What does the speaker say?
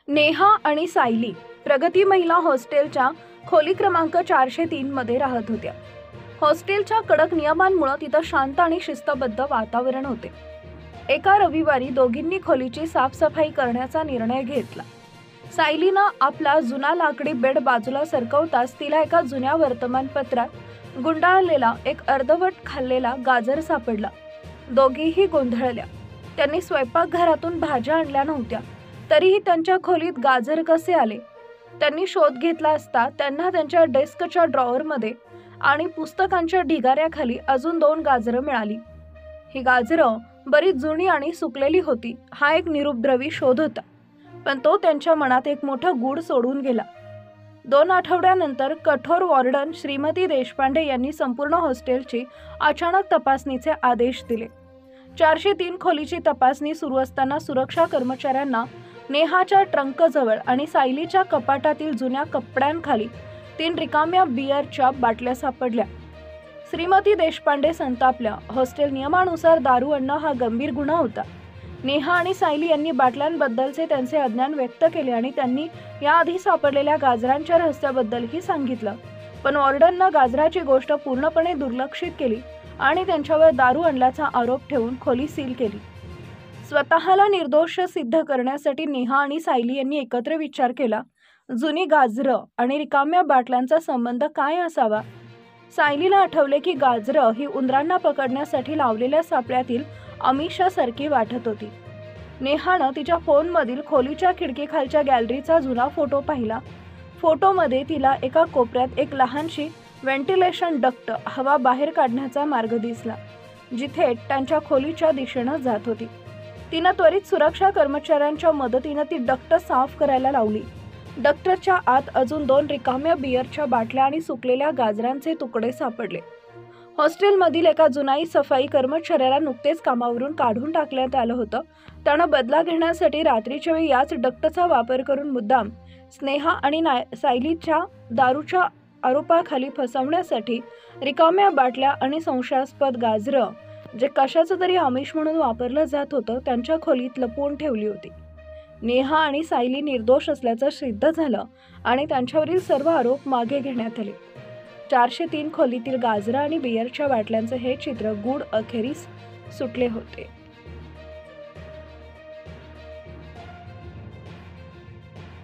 नेहा आणि सायली प्रगती महिला हॉस्टेलच्या खोली क्रमांक 403 मध्ये राहत होत्या। हॉस्टेलच्या कडक नियमांमुळे तिथं शांत आणि शिस्तबद्ध वातावरण होते। एका रविवारी दोघींनी खोलीची साफसफाई करण्याचा निर्णय घेतला। सायलीनं आपला जुना लाकडी बेड बाजूला सरकवताच तिला एका जुन्या वर्तमानपत्रात गुंडाळलेला एक अर्धवट खाल्लेला गाजर सापडला। दोघीही गोंधळल्या। त्यांनी स्वयंपाकघरातून भाज्या आणल्या नव्हत्या, तरीही त्यांच्या खोलीत गाजर कसे आले? त्यांनी शोध घेतला असता त्यांना त्यांच्या डेस्कच्या ड्रॉवरमध्ये आणि पुस्तकांच्या ढिगाऱ्याखाली अजून 2 गाजरं मिळाली। ही गाजरं बरीच जुनी आणि सुकलेली होती। हा एक निरुपद्रवी शोध होता, पण तो त्यांच्या मनात एक मोठं गूढ सोडून गेला। 2 आठवड्यानंतर कठोर वॉर्डन श्रीमती देशपांडे यांनी संपूर्ण हॉस्टेलची अचानक तपासणीचे आदेश दिले। 403 खोलीची तपासणी सुरू असताना सुरक्षा कर्मचाऱ्यांना नेहाच्या ट्रंकजवळ आणि सायलीच्या कपाटातील जुन्या कपड्यांखाली 3 रिकाम्या बिअरच्या बाटल्या सापडल्या। श्रीमती देशपांडे संतापल्या। हॉस्टेल नियमानुसार दारू आणणं हा गंभीर गुन्हा होता। नेहा आणि सायली यांनी बाटल्यांबद्दलचे त्यांचे अज्ञान व्यक्त केले आणि त्यांनी याआधी सापडलेल्या गाजरांच्या रहस्याबद्दलही सांगितलं, पण वॉर्डननं गाजराची गोष्ट पूर्णपणे दुर्लक्षित केली आणि त्यांच्यावर दारू आणल्याचा आरोप ठेवून खोली सील केली। स्वतःला निर्दोष सिद्ध करण्यासाठी नेहा आणि सायली यांनी एकत्र विचार केला, जुनी गाजरं आणि रिकाम्या बाटल्यांचा संबंध काय असावा? सायलीला आठवले की गाजरं ही उंदरांना पकडण्यासाठी लावलेल्या सापळ्यातील आमिषासारखी वाटत होती। नेहानं तिच्या फोनमधील खोलीच्या खिडकीखालच्या गॅलरीचा जुना फोटो पाहिला। फोटोमध्ये तिला एका कोपऱ्यात एक लहानशी व्हेंटिलेशन डक्ट हवा बाहेर काढण्याचा मार्ग दिसला, जी थेट त्यांच्या खोलीच्या दिशेनं जात होती। तिनं त्वरित सुरक्षा कर्मचाऱ्यांच्या मदतीनं ती डक्ट साफ करायला लावली। डक्टच्या आत अजून 2 रिकाम्या बिअरच्या बाटल्या आणि सुकलेल्या गाजरांचे तुकडे सापडले। हॉस्टेलमधील एका जुनाई सफाई कर्मचाऱ्याला नुकतेच कामावरून काढून टाकण्यात आलं होतं। त्यानं बदला घेण्यासाठी रात्रीच्या वेळी याच डक्टचा वापर करून मुद्दाम स्नेहा आणि सायलीच्या दारूच्या आरोपाखाली फसवण्यासाठी रिकाम्या बाटल्या आणि संशयास्पद गाजरं, जे कशाचं तरी आमिष म्हणून वापरलं जात होतं, त्यांच्या खोलीत लपवून ठेवली होती। नेहा आणि सायली निर्दोष असल्याचं सिद्ध झालं आणि त्यांच्यावरील सर्व आरोप मागे घेण्यात आले। 403 खोलीतील गाजरं आणि बिअरच्या बाटल्यांचे हे चित्र गूढ अखेरीस सुटले होते।